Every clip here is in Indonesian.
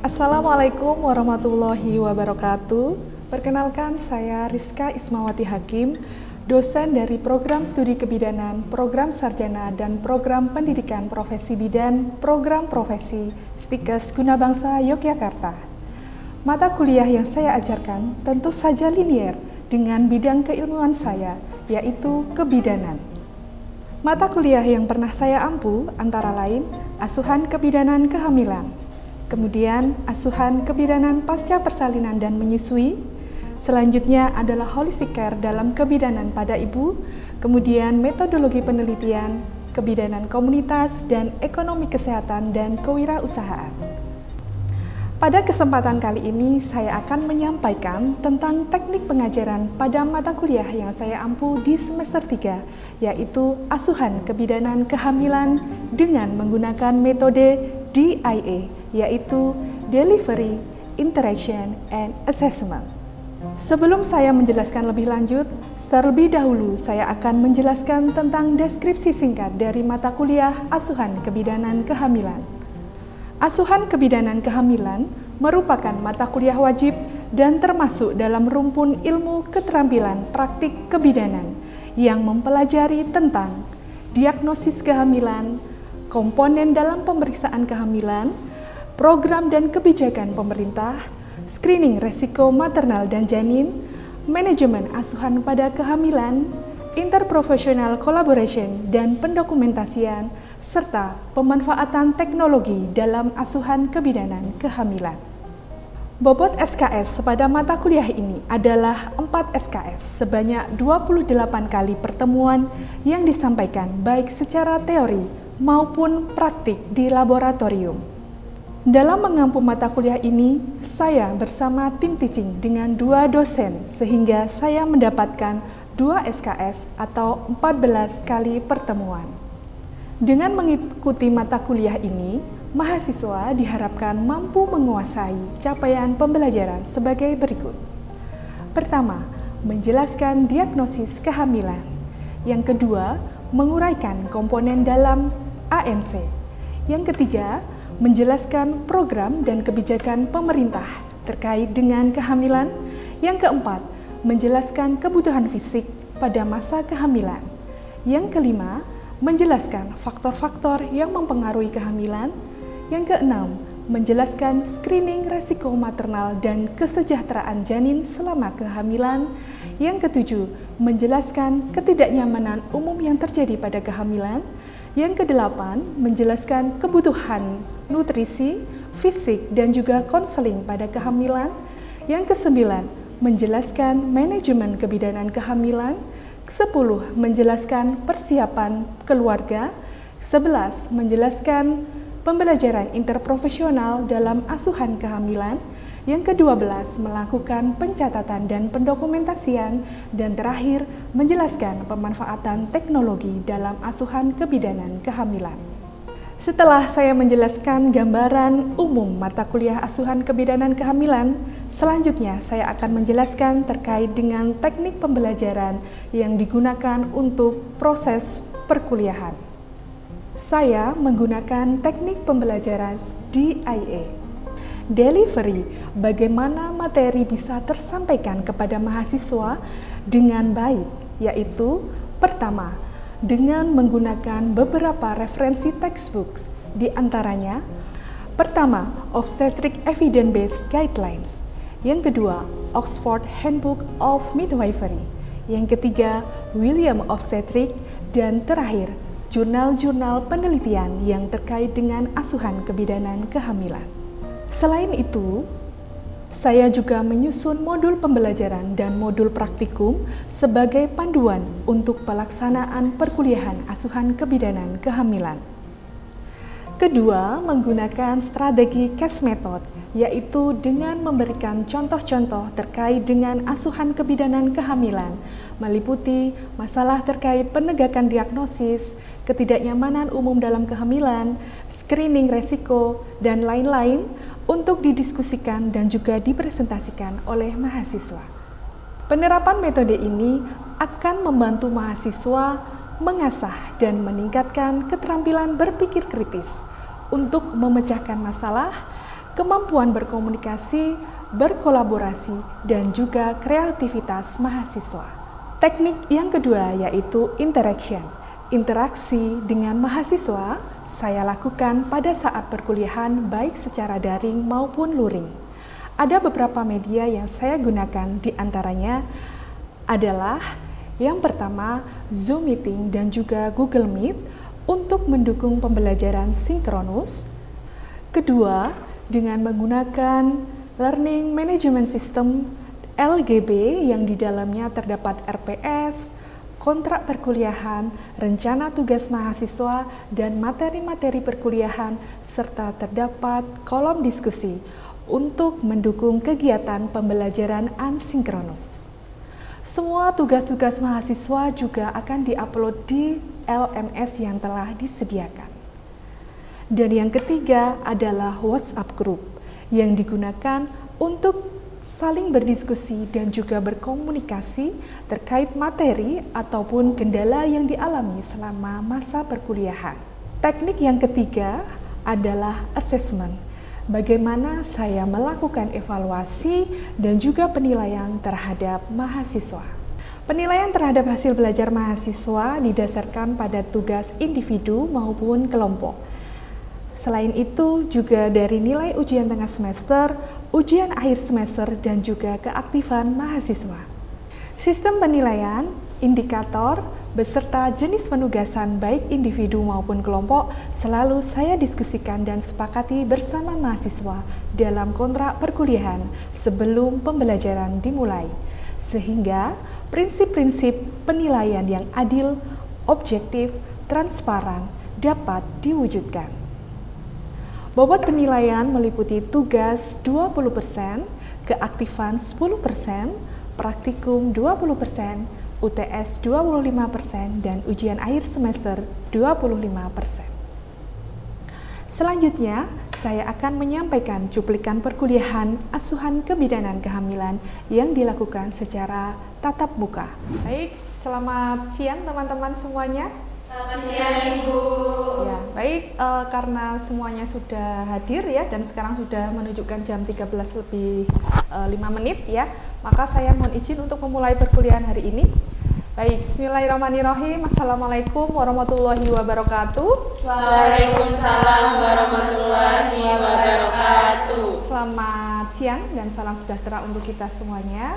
Assalamualaikum warahmatullahi wabarakatuh. Perkenalkan, saya Rizka Ismawati Hakim, dosen dari Program Studi Kebidanan, Program Sarjana, dan Program Pendidikan Profesi Bidan, Program Profesi Stikes Gunabangsa Yogyakarta. Mata kuliah yang saya ajarkan tentu saja linier dengan bidang keilmuan saya, yaitu kebidanan. Mata kuliah yang pernah saya ampu antara lain asuhan kebidanan kehamilan, kemudian asuhan kebidanan pasca persalinan dan menyusui, selanjutnya adalah holistic care dalam kebidanan pada ibu, kemudian metodologi penelitian, kebidanan komunitas, dan ekonomi kesehatan dan kewirausahaan. Pada kesempatan kali ini, saya akan menyampaikan tentang teknik pengajaran pada mata kuliah yang saya ampu di semester 3, yaitu asuhan kebidanan kehamilan dengan menggunakan metode DIA, yaitu Delivery, Interaction, and Assessment. Sebelum saya menjelaskan lebih lanjut, terlebih dahulu saya akan menjelaskan tentang deskripsi singkat dari mata kuliah asuhan kebidanan kehamilan. Asuhan kebidanan kehamilan merupakan mata kuliah wajib dan termasuk dalam rumpun ilmu keterampilan praktik kebidanan yang mempelajari tentang diagnosis kehamilan, komponen dalam pemeriksaan kehamilan, program dan kebijakan pemerintah, screening resiko maternal dan janin, manajemen asuhan pada kehamilan, interprofessional collaboration dan pendokumentasian, serta pemanfaatan teknologi dalam asuhan kebidanan kehamilan. Bobot SKS pada mata kuliah ini adalah 4 SKS sebanyak 28 kali pertemuan yang disampaikan baik secara teori maupun praktik di laboratorium. Dalam mengampu mata kuliah ini, saya bersama tim teaching dengan 2 dosen sehingga saya mendapatkan 2 SKS atau 14 kali pertemuan. Dengan mengikuti mata kuliah ini, mahasiswa diharapkan mampu menguasai capaian pembelajaran sebagai berikut. Pertama, menjelaskan diagnosis kehamilan. Yang kedua, menguraikan komponen dalam ANC. Yang ketiga, menjelaskan program dan kebijakan pemerintah terkait dengan kehamilan. Yang keempat, menjelaskan kebutuhan fisik pada masa kehamilan. Yang kelima, menjelaskan faktor-faktor yang mempengaruhi kehamilan. Yang keenam, menjelaskan screening resiko maternal dan kesejahteraan janin selama kehamilan. Yang ketujuh, menjelaskan ketidaknyamanan umum yang terjadi pada kehamilan. Yang kedelapan, menjelaskan kebutuhan nutrisi, fisik, dan juga konseling pada kehamilan. Yang kesembilan, menjelaskan manajemen kebidanan kehamilan. 10. Menjelaskan persiapan keluarga. 11. Menjelaskan pembelajaran interprofesional dalam asuhan kehamilan. Yang ke-12, melakukan pencatatan dan pendokumentasian. Dan terakhir, menjelaskan pemanfaatan teknologi dalam asuhan kebidanan kehamilan. Setelah saya menjelaskan gambaran umum mata kuliah asuhan kebidanan kehamilan, selanjutnya saya akan menjelaskan terkait dengan teknik pembelajaran yang digunakan untuk proses perkuliahan. Saya menggunakan teknik pembelajaran DIA. Delivery, bagaimana materi bisa tersampaikan kepada mahasiswa dengan baik, yaitu pertama, dengan menggunakan beberapa referensi textbooks, di antaranya pertama, Obstetric Evidence-Based Guidelines, yang kedua, Oxford Handbook of Midwifery, yang ketiga, William Obstetric, dan terakhir, jurnal-jurnal penelitian yang terkait dengan asuhan kebidanan kehamilan. Selain itu, saya juga menyusun modul pembelajaran dan modul praktikum sebagai panduan untuk pelaksanaan perkuliahan asuhan kebidanan kehamilan. Kedua, menggunakan strategi case method, yaitu dengan memberikan contoh-contoh terkait dengan asuhan kebidanan kehamilan, meliputi masalah terkait penegakan diagnosis, ketidaknyamanan umum dalam kehamilan, screening resiko, dan lain-lain, untuk didiskusikan dan juga dipresentasikan oleh mahasiswa. Penerapan metode ini akan membantu mahasiswa mengasah dan meningkatkan keterampilan berpikir kritis untuk memecahkan masalah kemampuan berkomunikasi, berkolaborasi, dan juga kreativitas mahasiswa. Teknik yang kedua yaitu interaction. Interaksi dengan mahasiswa saya lakukan pada saat perkuliahan baik secara daring maupun luring. Ada beberapa media yang saya gunakan, di antaranya adalah yang pertama Zoom Meeting dan juga Google Meet untuk mendukung pembelajaran sinkronus. Kedua, dengan menggunakan Learning Management System LGB yang di dalamnya terdapat RPS, kontrak perkuliahan, rencana tugas mahasiswa, dan materi-materi perkuliahan, serta terdapat kolom diskusi untuk mendukung kegiatan pembelajaran asinkronus. Semua tugas-tugas mahasiswa juga akan diupload di LMS yang telah disediakan. Dan yang ketiga adalah WhatsApp Group yang digunakan untuk saling berdiskusi dan juga berkomunikasi terkait materi ataupun kendala yang dialami selama masa perkuliahan. Teknik yang ketiga adalah assessment. Bagaimana saya melakukan evaluasi dan juga penilaian terhadap mahasiswa. Penilaian terhadap hasil belajar mahasiswa didasarkan pada tugas individu maupun kelompok. Selain itu juga dari nilai ujian tengah semester, ujian akhir semester, dan juga keaktifan mahasiswa. Sistem penilaian, indikator, beserta jenis penugasan baik individu maupun kelompok selalu saya diskusikan dan sepakati bersama mahasiswa dalam kontrak perkuliahan sebelum pembelajaran dimulai, sehingga prinsip-prinsip penilaian yang adil, objektif, transparan dapat diwujudkan. Bobot penilaian meliputi tugas 20%, keaktifan 10%, praktikum 20%, UTS 25%, dan ujian akhir semester 25%. Selanjutnya, saya akan menyampaikan cuplikan perkuliahan asuhan kebidanan kehamilan yang dilakukan secara tatap muka. Baik, selamat siang teman-teman semuanya. Selamat siang Ibu. Ya, baik, karena semuanya sudah hadir ya dan sekarang sudah menunjukkan jam 13 lebih 5 menit ya, maka saya mohon izin untuk memulai perkuliahan hari ini. Baik, bismillahirrahmanirrahim. Assalamualaikum warahmatullahi wabarakatuh. Waalaikumsalam warahmatullahi wabarakatuh. Selamat siang dan salam sejahtera untuk kita semuanya.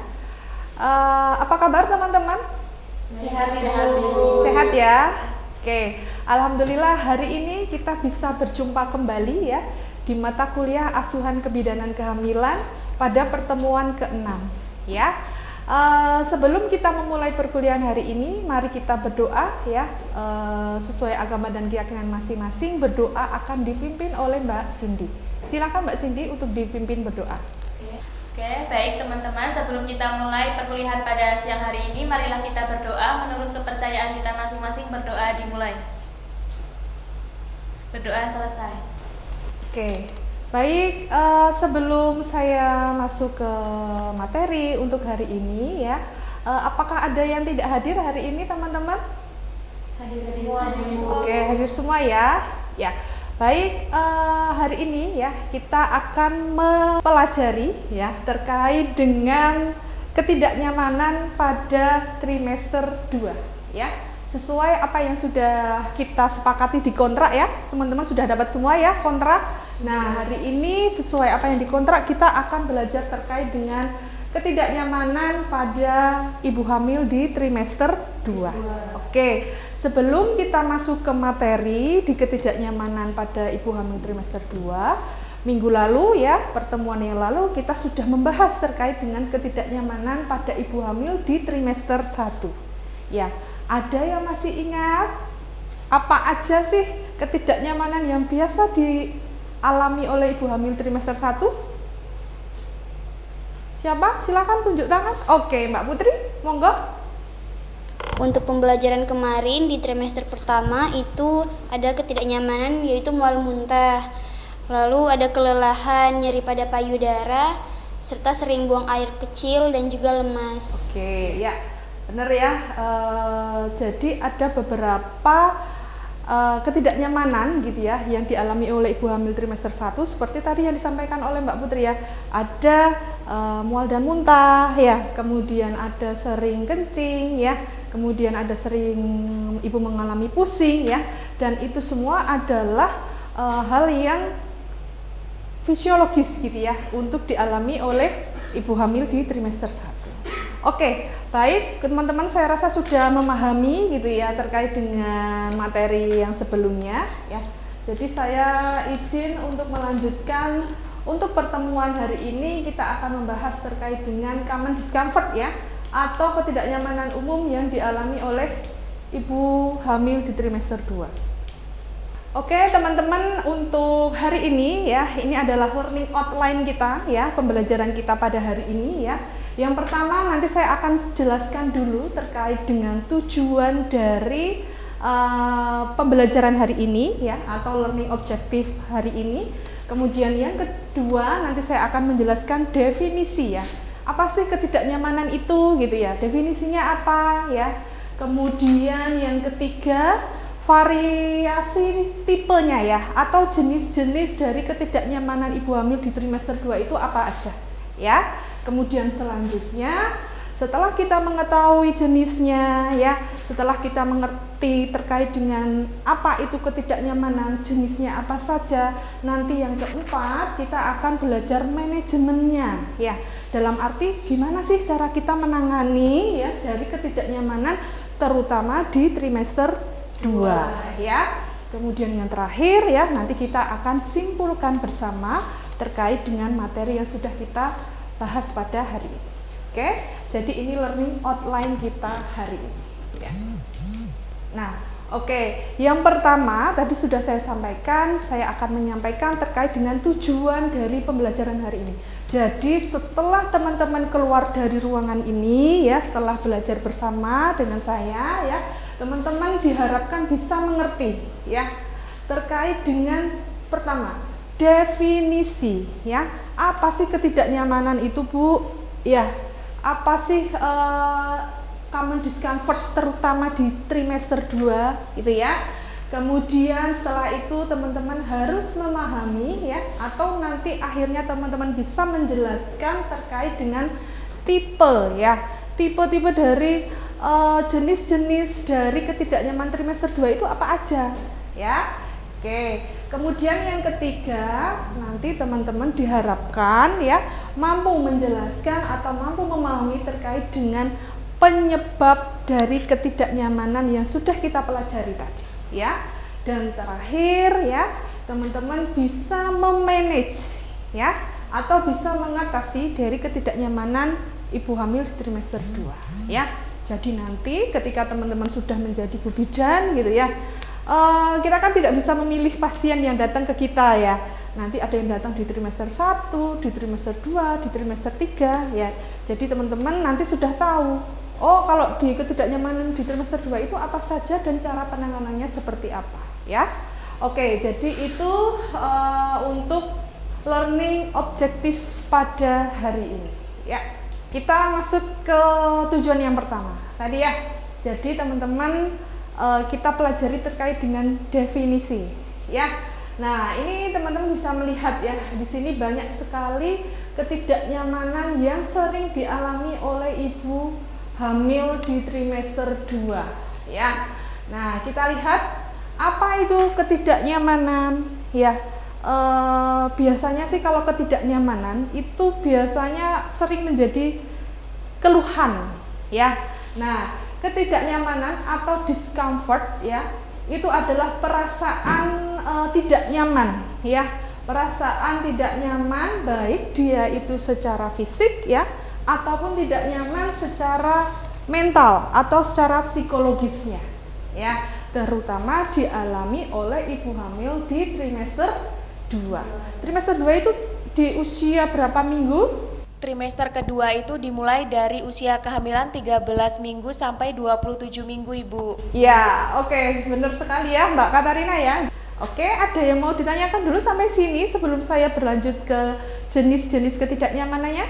Apa kabar teman-teman? Sehat Ibu. Sehat ya? Oke, alhamdulillah hari ini kita bisa berjumpa kembali ya di mata kuliah asuhan kebidanan kehamilan pada pertemuan ke-6 ya. Sebelum kita memulai perkuliahan hari ini, mari kita berdoa ya, sesuai agama dan keyakinan masing-masing. Berdoa akan dipimpin oleh Mbak Cindy. Silakan Mbak Cindy untuk dipimpin berdoa. Oke, baik teman-teman, sebelum kita mulai perkuliahan pada siang hari ini, marilah kita berdoa menurut kepercayaan kita masing-masing. Berdoa dimulai. Berdoa selesai. Oke, baik, sebelum saya masuk ke materi untuk hari ini ya, apakah ada yang tidak hadir hari ini teman-teman? Hadir semua. Oke, hadir semua ya. Ya. Baik, hari ini ya kita akan mempelajari ya terkait dengan ketidaknyamanan pada trimester 2 ya. Sesuai apa yang sudah kita sepakati di kontrak ya. Teman-teman sudah dapat semua ya kontrak. Nah, hari ini sesuai apa yang dikontrak kita akan belajar terkait dengan ketidaknyamanan pada ibu hamil di trimester 2. Oke, sebelum kita masuk ke materi di ketidaknyamanan pada ibu hamil trimester 2, minggu lalu ya, pertemuan yang lalu kita sudah membahas terkait dengan ketidaknyamanan pada ibu hamil di trimester 1. Ya, ada yang masih ingat apa aja sih ketidaknyamanan yang biasa dialami oleh ibu hamil trimester 1? Siapa? Silakan tunjuk tangan. Oke, Mbak Putri, monggo. Untuk pembelajaran kemarin di trimester pertama itu ada ketidaknyamanan yaitu mual muntah, lalu ada kelelahan, nyeri pada payudara, serta sering buang air kecil dan juga lemas. Oke, ya benar ya. Jadi ada beberapa ketidaknyamanan gitu ya yang dialami oleh ibu hamil trimester 1 seperti tadi yang disampaikan oleh Mbak Putri ya, ada mual dan muntah ya, kemudian ada sering kencing ya, kemudian ada sering ibu mengalami pusing ya, dan itu semua adalah hal yang fisiologis gitu ya untuk dialami oleh ibu hamil di trimester 1. Oke, baik teman-teman, saya rasa sudah memahami gitu ya terkait dengan materi yang sebelumnya ya. Jadi saya izin untuk melanjutkan. Untuk pertemuan hari ini kita akan membahas terkait dengan common discomfort ya, atau ketidaknyamanan umum yang dialami oleh ibu hamil di trimester 2. Oke teman-teman, untuk hari ini ya, ini adalah learning outline kita ya, pembelajaran kita pada hari ini ya. Yang pertama nanti saya akan jelaskan dulu terkait dengan tujuan dari pembelajaran hari ini ya, atau learning objective hari ini. Kemudian yang kedua nanti saya akan menjelaskan definisi ya. Apa sih ketidaknyamanan itu gitu ya, definisinya apa ya. Kemudian yang ketiga, variasi tipenya ya, atau jenis-jenis dari ketidaknyamanan ibu hamil di trimester 2 itu apa aja ya. Kemudian selanjutnya setelah kita mengetahui jenisnya ya, setelah kita mengerti terkait dengan apa itu ketidaknyamanan, jenisnya apa saja, nanti yang keempat kita akan belajar manajemennya ya. Dalam arti gimana sih cara kita menangani ya dari ketidaknyamanan terutama di trimester 2 ya. Kemudian yang terakhir ya, nanti kita akan simpulkan bersama terkait dengan materi yang sudah kita bahas pada hari ini. Oke, jadi ini learning outline kita hari ini ya. Nah, oke, yang pertama tadi sudah saya sampaikan, saya akan menyampaikan terkait dengan tujuan dari pembelajaran hari ini. Jadi setelah teman-teman keluar dari ruangan ini ya, setelah belajar bersama dengan saya ya, teman-teman diharapkan bisa mengerti ya terkait dengan pertama, definisi ya. Apa sih ketidaknyamanan itu, Bu? Ya, apa sih common discomfort terutama di trimester 2 gitu ya. Kemudian setelah itu teman-teman harus memahami ya, atau nanti akhirnya teman-teman bisa menjelaskan terkait dengan tipe ya, tipe-tipe dari jenis-jenis dari ketidaknyamanan trimester 2 itu apa aja ya. Oke, kemudian yang ketiga nanti teman-teman diharapkan ya mampu menjelaskan atau mampu memahami terkait dengan penyebab dari ketidaknyamanan yang sudah kita pelajari tadi ya. Dan terakhir ya, teman-teman bisa memanage ya, atau bisa mengatasi dari ketidaknyamanan ibu hamil di trimester 2 ya. Jadi nanti ketika teman-teman sudah menjadi ibu bidan gitu ya, kita kan tidak bisa memilih pasien yang datang ke kita ya. Nanti ada yang datang di trimester 1, di trimester 2, di trimester 3 ya. Jadi teman-teman nanti sudah tahu, oh kalau di ketidaknyamanan di trimester 2 itu apa saja dan cara penanganannya seperti apa ya. Oke, jadi itu untuk learning objektif pada hari ini ya. Kita masuk ke tujuan yang pertama tadi ya. Jadi teman-teman kita pelajari terkait dengan definisi ya. Nah, ini teman-teman bisa melihat ya, di sini banyak sekali ketidaknyamanan yang sering dialami oleh ibu hamil di trimester 2 ya. Nah, kita lihat apa itu ketidaknyamanan ya. Biasanya sih kalau ketidaknyamanan itu biasanya sering menjadi keluhan ya. Nah, ketidaknyamanan atau discomfort ya, itu adalah perasaan tidak nyaman ya, perasaan tidak nyaman baik dia itu secara fisik ya, ataupun tidak nyaman secara mental atau secara psikologisnya ya, terutama dialami oleh ibu hamil di trimester 2. Trimester 2 itu di usia berapa minggu? Trimester kedua itu dimulai dari usia kehamilan 13 minggu sampai 27 minggu, Ibu. Ya, oke, benar sekali ya Mbak Katarina ya. Oke, ada yang mau ditanyakan dulu sampai sini sebelum saya berlanjut ke jenis-jenis ketidaknyamanannya?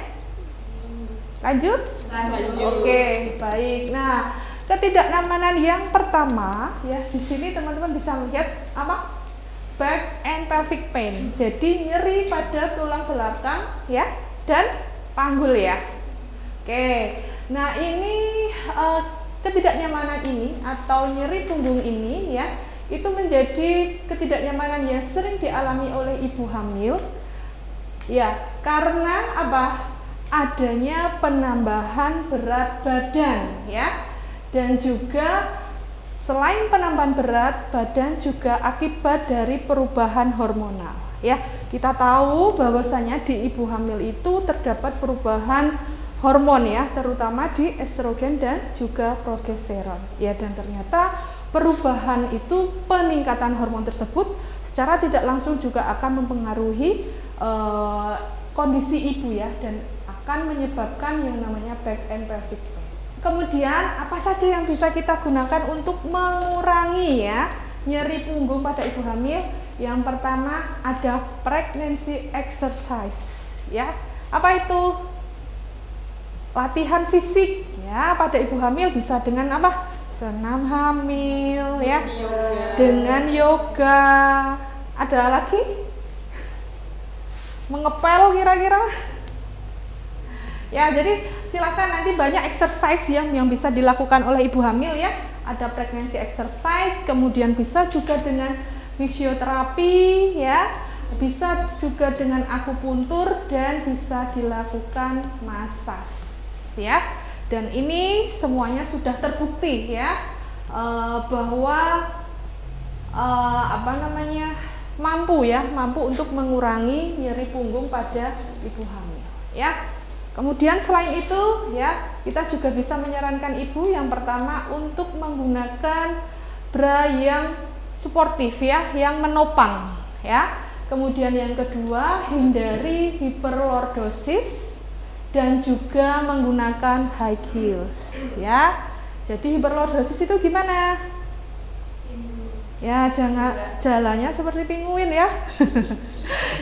Lanjut? Lanjut. Oke, baik. Nah, ketidaknyamanan yang pertama ya, di sini teman-teman bisa lihat apa? Back and pelvic pain. Jadi nyeri pada tulang belakang ya dan panggul ya. Oke. Nah, ini ketidaknyamanan ini atau nyeri punggung ini ya, itu menjadi ketidaknyamanan yang sering dialami oleh ibu hamil ya, karena apa? Adanya penambahan berat badan ya, dan juga selain penambahan berat badan juga akibat dari perubahan hormonal ya. Kita tahu bahwasanya di ibu hamil itu terdapat perubahan hormon ya, terutama di estrogen dan juga progesteron ya, dan ternyata perubahan itu, peningkatan hormon tersebut secara tidak langsung juga akan mempengaruhi kondisi ibu ya, dan akan menyebabkan yang namanya back and pelvic pain. Kemudian apa saja yang bisa kita gunakan untuk mengurangi ya nyeri punggung pada ibu hamil? Yang pertama ada pregnancy exercise ya. Apa itu? Latihan fisik ya pada ibu hamil, bisa dengan apa? Senam hamil ya, dengan yoga. Ada lagi? Mengepel kira-kira? Ya, jadi silakan nanti banyak exercise yang bisa dilakukan oleh ibu hamil ya. Ada pregnancy exercise, kemudian bisa juga dengan fisioterapi ya, bisa juga dengan akupuntur, dan bisa dilakukan massage ya. Dan ini semuanya sudah terbukti ya, bahwa mampu untuk mengurangi nyeri punggung pada ibu hamil ya. Kemudian selain itu ya, kita juga bisa menyarankan ibu yang pertama untuk menggunakan bra yang suportif ya, yang menopang ya. Kemudian yang kedua, hindari hiperlordosis dan juga menggunakan high heels ya. Jadi hiperlordosis itu gimana? Ya, jangan jalannya seperti penguin ya.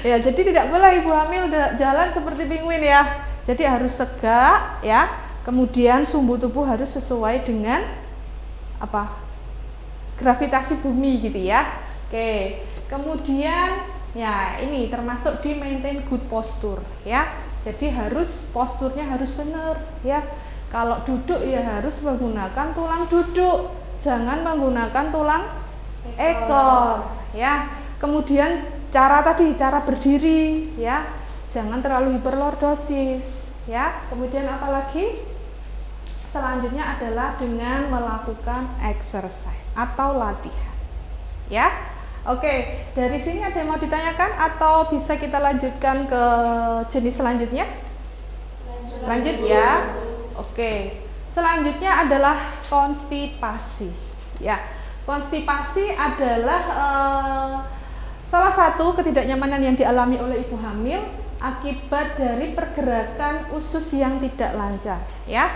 Ya, jadi tidak boleh ibu hamil jalan seperti penguin ya. Jadi harus tegak ya. Kemudian sumbu tubuh harus sesuai dengan apa? Gravitasi bumi gitu ya. Oke. Kemudian ya, ini termasuk di maintain good posture ya. Jadi harus posturnya harus benar ya. Kalau duduk ya harus menggunakan tulang duduk, jangan menggunakan tulang ekor ya. Kemudian cara berdiri ya, jangan terlalu hiperlordosis ya. Kemudian apalagi? Selanjutnya adalah dengan melakukan exercise atau latihan ya. Oke, dari sini ada yang mau ditanyakan atau bisa kita lanjutkan ke jenis selanjutnya? Lanjut ya. Oke, selanjutnya adalah konstipasi ya. Konstipasi adalah salah satu ketidaknyamanan yang dialami oleh ibu hamil akibat dari pergerakan usus yang tidak lancar ya.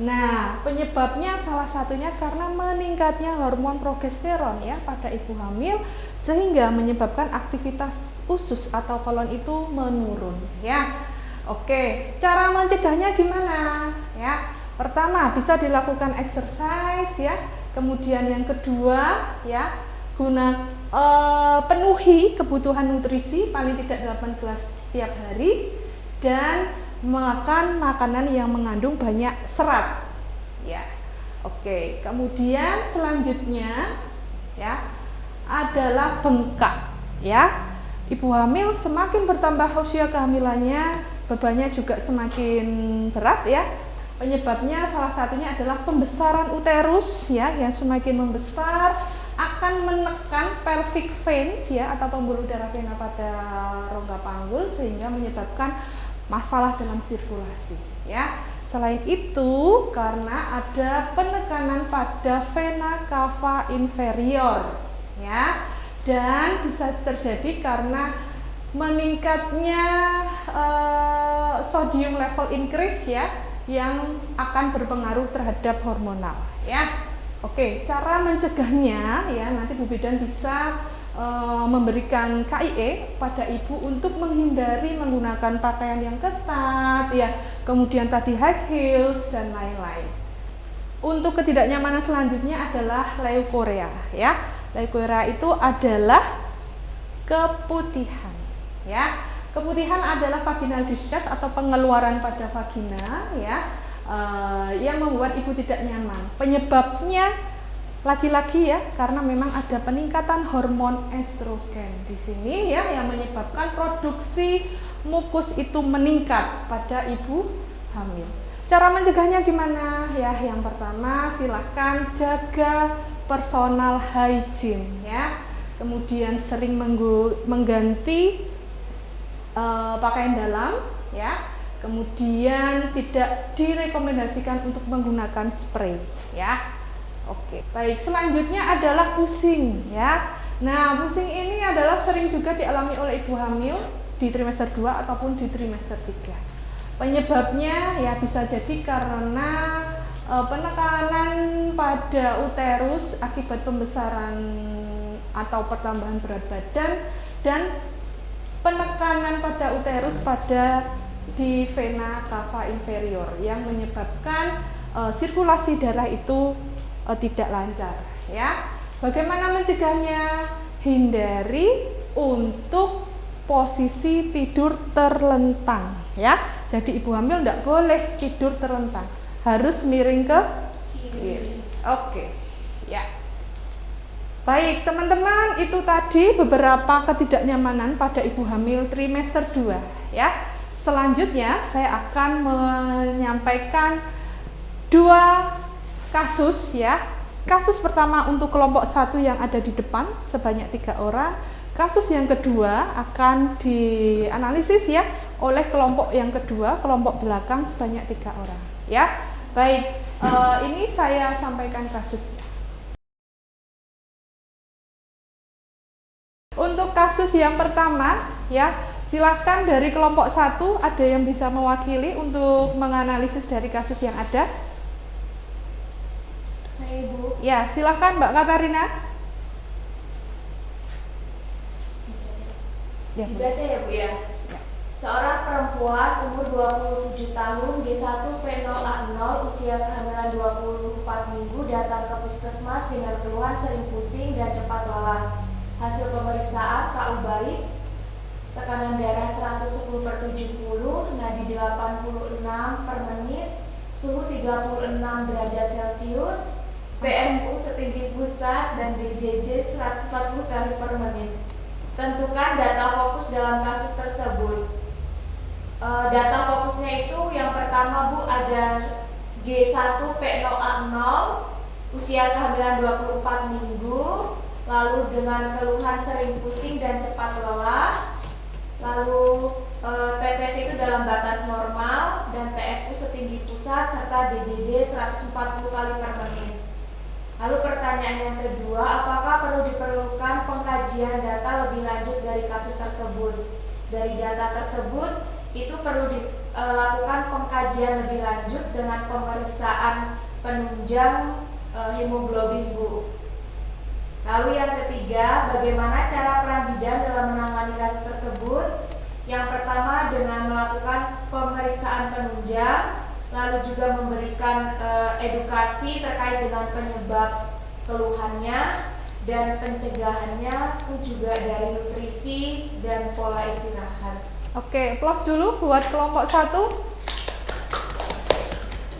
Nah, penyebabnya salah satunya karena meningkatnya hormon progesteron ya pada ibu hamil, sehingga menyebabkan aktivitas usus atau kolon itu menurun ya. Oke, cara mencegahnya gimana ya? Pertama, bisa dilakukan exercise ya. Kemudian yang kedua ya, penuhi kebutuhan nutrisi paling tidak 8 gelas tiap hari, dan makan makanan yang mengandung banyak serat ya. Oke, kemudian selanjutnya ya adalah bengkak ya. Ibu hamil semakin bertambah usia kehamilannya, bebannya juga semakin berat ya. Penyebabnya salah satunya adalah pembesaran uterus ya, yang semakin membesar akan menekan pelvic veins ya, atau pembuluh darah vena pada rongga panggul, sehingga menyebabkan masalah dalam sirkulasi ya. Selain itu, karena ada penekanan pada vena cava inferior ya, dan bisa terjadi karena meningkatnya sodium level increase ya, yang akan berpengaruh terhadap hormonal ya. Oke, cara mencegahnya ya, nanti Bu Bidan bisa memberikan KIE pada ibu untuk menghindari menggunakan pakaian yang ketat ya, kemudian tadi high heels dan lain-lain. Untuk ketidaknyamanan selanjutnya adalah leukorea ya. Leukorea itu adalah keputihan ya. Keputihan adalah vaginal discharge atau pengeluaran pada vagina ya, yang membuat ibu tidak nyaman. Penyebabnya laki-laki ya, karena memang ada peningkatan hormon estrogen di sini ya, yang menyebabkan produksi mukus itu meningkat pada ibu hamil. Cara mencegahnya gimana ya? Yang pertama, silahkan jaga personal hygiene ya. Kemudian sering mengganti pakaian dalam ya. Kemudian tidak direkomendasikan untuk menggunakan spray ya. Oke, baik, selanjutnya adalah pusing ya. Nah, pusing ini adalah sering juga dialami oleh ibu hamil di trimester 2 ataupun di trimester 3. Penyebabnya ya bisa jadi karena penekanan pada uterus akibat pembesaran atau pertambahan berat badan, dan penekanan pada uterus pada di vena cava inferior yang menyebabkan sirkulasi darah itu tidak lancar ya. Bagaimana mencegahnya? Hindari untuk posisi tidur terlentang ya. Jadi ibu hamil tidak boleh tidur terlentang, harus miring ke kiri. Oke ya. Baik teman-teman, itu tadi beberapa ketidaknyamanan pada ibu hamil trimester 2 ya. Selanjutnya saya akan menyampaikan 2 kasus ya. Kasus pertama untuk kelompok 1 yang ada di depan sebanyak 3 orang. Kasus yang kedua akan dianalisis ya oleh kelompok yang kedua, kelompok belakang sebanyak 3 orang ya. Baik, ini saya sampaikan kasusnya. Untuk kasus yang pertama ya, silahkan dari kelompok 1 ada yang bisa mewakili untuk menganalisis dari kasus yang ada. Saya Bu. Ya, silahkan Mbak Katarina. Ya, Dibaca ya Bu ya. Seorang perempuan umur 27 tahun G1P0A0 usia kehamilan 24 minggu datang ke puskesmas dengan keluhan sering pusing dan cepat lelah. Hasil pemeriksaan KU baik, tekanan darah 110/70, nadi 86 per menit, suhu 36 derajat Celcius, PMU setinggi pusat, dan DJJ 140 kali per menit. Tentukan data fokus dalam kasus tersebut. Data fokusnya itu yang pertama Bu ada G1P0A0 usia kehamilan 24 minggu, lalu dengan keluhan sering pusing dan cepat lelah, lalu TTV itu dalam batas normal dan TFU setinggi pusat serta DJJ 140 kali per menit. Lalu pertanyaan yang kedua, apakah perlu diperlukan pengkajian data lebih lanjut dari kasus tersebut? Dari data tersebut, itu perlu dilakukan pengkajian lebih lanjut dengan pemeriksaan penunjang hemoglobin Bu. Lalu yang ketiga, bagaimana cara peran bidan dalam menangani kasus tersebut? Yang pertama dengan melakukan pemeriksaan penunjang, lalu juga memberikan edukasi terkait dengan penyebab keluhannya dan pencegahannya, juga dari nutrisi dan pola istirahat. Oke, applause dulu buat kelompok 1.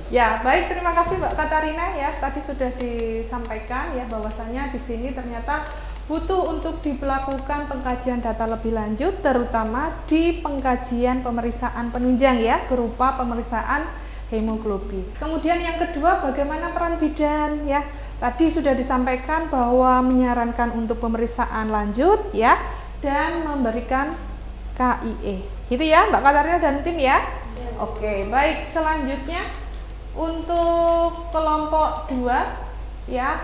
Ya, baik, terima kasih Mbak Katarina ya. Tadi sudah disampaikan ya bahwasanya di sini ternyata butuh untuk dilakukan pengkajian data lebih lanjut, terutama di pengkajian pemeriksaan penunjang ya, berupa pemeriksaan hemoglobin. Kemudian yang kedua, bagaimana peran bidan ya. Tadi sudah disampaikan bahwa menyarankan untuk pemeriksaan lanjut ya, dan memberikan KIE. Gitu ya Mbak Katarina dan tim ya. Oke, baik, selanjutnya untuk kelompok 2 ya,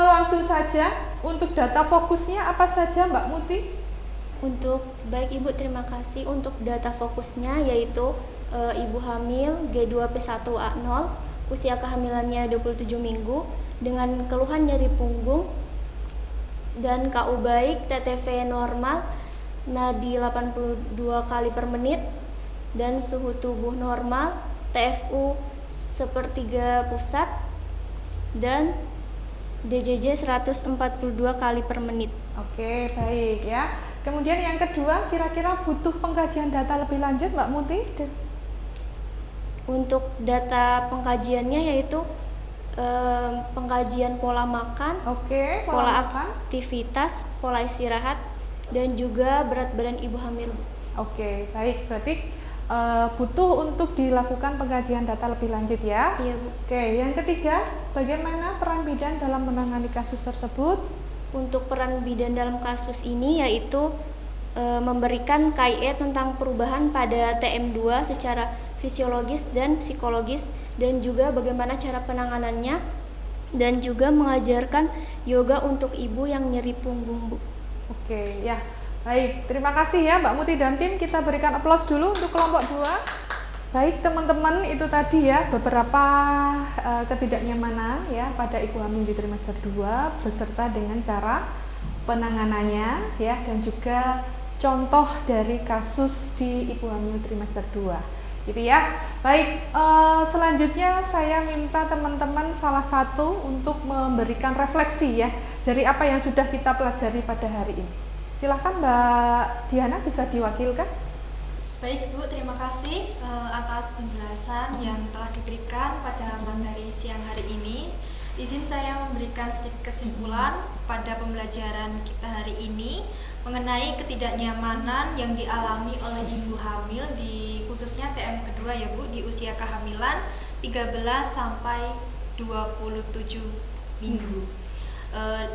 langsung saja untuk data fokusnya apa saja Mbak Muti? Untuk baik Ibu, terima kasih. Untuk data fokusnya yaitu ibu hamil G2P1A0 usia kehamilannya 27 minggu dengan keluhan nyeri punggung dan KU baik, TTV normal, nadi 82 kali per menit dan suhu tubuh normal, TFU sepertiga pusat, dan DJJ 142 kali per menit. Oke, baik ya. Kemudian yang kedua, kira-kira butuh pengkajian data lebih lanjut Mbak Muti? Untuk data pengkajiannya yaitu pengkajian pola makan, Oke, pola makan. aktivitas, pola istirahat, dan juga berat badan ibu hamil. Oke, baik. Berarti butuh untuk dilakukan pengkajian data lebih lanjut ya? Iya, Bu. Oke, yang ketiga, bagaimana peran bidan dalam menangani kasus tersebut? Untuk peran bidan dalam kasus ini yaitu memberikan KIE tentang perubahan pada TM2 secara fisiologis dan psikologis, dan juga bagaimana cara penanganannya, dan juga mengajarkan yoga untuk ibu yang nyeri punggung, Bu. Oke, ya. Baik, terima kasih ya Mbak Muti dan tim. Kita berikan aplaus dulu untuk kelompok 2. Baik teman-teman, itu tadi ya beberapa ketidaknyamanan ya pada ibu hamil di trimester 2 beserta dengan cara penanganannya ya, dan juga contoh dari kasus di ibu hamil trimester 2 gitu ya. Baik, selanjutnya saya minta teman-teman salah satu untuk memberikan refleksi ya dari apa yang sudah kita pelajari pada hari ini. Silahkan Mbak Diana, bisa diwakilkan. Baik Bu, terima kasih atas penjelasan yang telah diberikan pada materi siang hari ini. Izin saya memberikan sedikit kesimpulan pada pembelajaran kita hari ini mengenai ketidaknyamanan yang dialami oleh ibu hamil di khususnya TM kedua ya Bu, di usia kehamilan 13 sampai 27 minggu.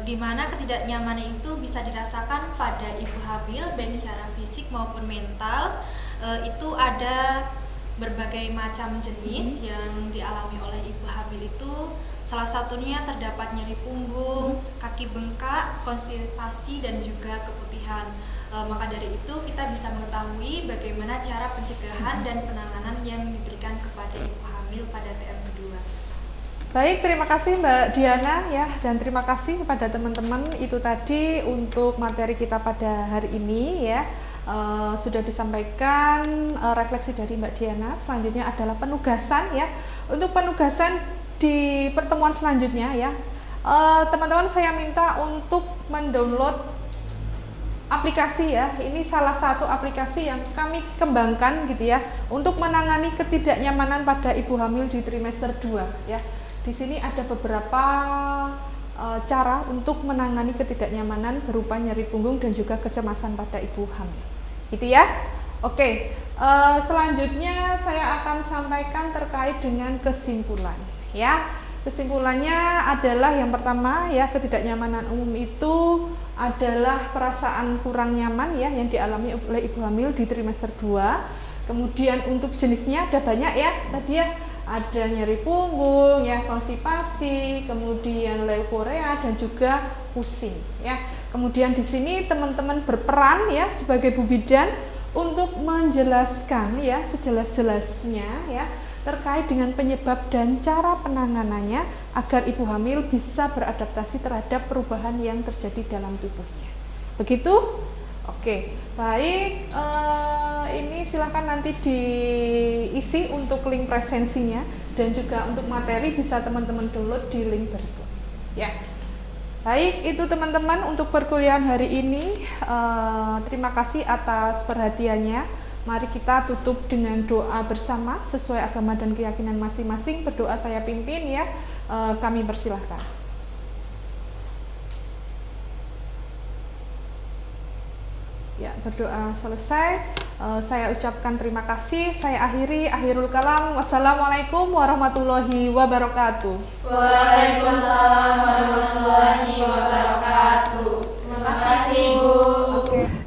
Di mana ketidaknyamanan itu bisa dirasakan pada ibu hamil baik secara fisik maupun mental. Itu ada berbagai macam jenis yang dialami oleh ibu hamil itu. Salah satunya terdapat nyeri punggung, kaki bengkak, konstipasi, dan juga keputihan. Maka dari itu kita bisa mengetahui bagaimana cara pencegahan dan penanganan yang diberikan kepada ibu hamil pada TM kedua. Baik, terima kasih Mbak Diana ya, dan terima kasih kepada teman-teman. Itu tadi untuk materi kita pada hari ini ya. Sudah disampaikan refleksi dari Mbak Diana. Selanjutnya adalah penugasan ya. Untuk penugasan di pertemuan selanjutnya ya, teman-teman saya minta untuk mendownload aplikasi ya. Ini salah satu aplikasi yang kami kembangkan gitu ya untuk menangani ketidaknyamanan pada ibu hamil di trimester 2 ya. Di sini ada beberapa cara untuk menangani ketidaknyamanan berupa nyeri punggung dan juga kecemasan pada ibu hamil. Gitu ya. Oke, selanjutnya saya akan sampaikan terkait dengan kesimpulan ya. Kesimpulannya adalah yang pertama ya, ketidaknyamanan umum itu adalah perasaan kurang nyaman ya yang dialami oleh ibu hamil di trimester 2. Kemudian untuk jenisnya ada banyak ya. Tadi ya ada nyeri punggung ya, konstipasi, kemudian leukorea dan juga pusing ya. Kemudian di sini teman-teman berperan ya sebagai bu bidan untuk menjelaskan ya sejelas-jelasnya ya terkait dengan penyebab dan cara penanganannya agar ibu hamil bisa beradaptasi terhadap perubahan yang terjadi dalam tubuhnya. Begitu? Oke, baik. Ini silakan nanti diisi untuk link presensinya, dan juga untuk materi bisa teman-teman download di link berikut. Ya. Baik, itu teman-teman untuk perkuliahan hari ini. Terima kasih atas perhatiannya. Mari kita tutup dengan doa bersama sesuai agama dan keyakinan masing-masing. Berdoa saya pimpin ya. Kami persilahkan. Ya, berdoa selesai. Saya ucapkan terima kasih. Saya akhirul kalam. Wassalamualaikum warahmatullahi wabarakatuh. Waalaikumsalam warahmatullahi wabarakatuh. Terima kasih Bu.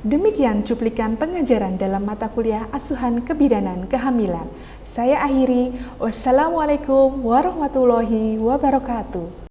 Demikian cuplikan pengajaran dalam mata kuliah Asuhan Kebidanan Kehamilan. Saya akhiri. Wassalamualaikum warahmatullahi wabarakatuh.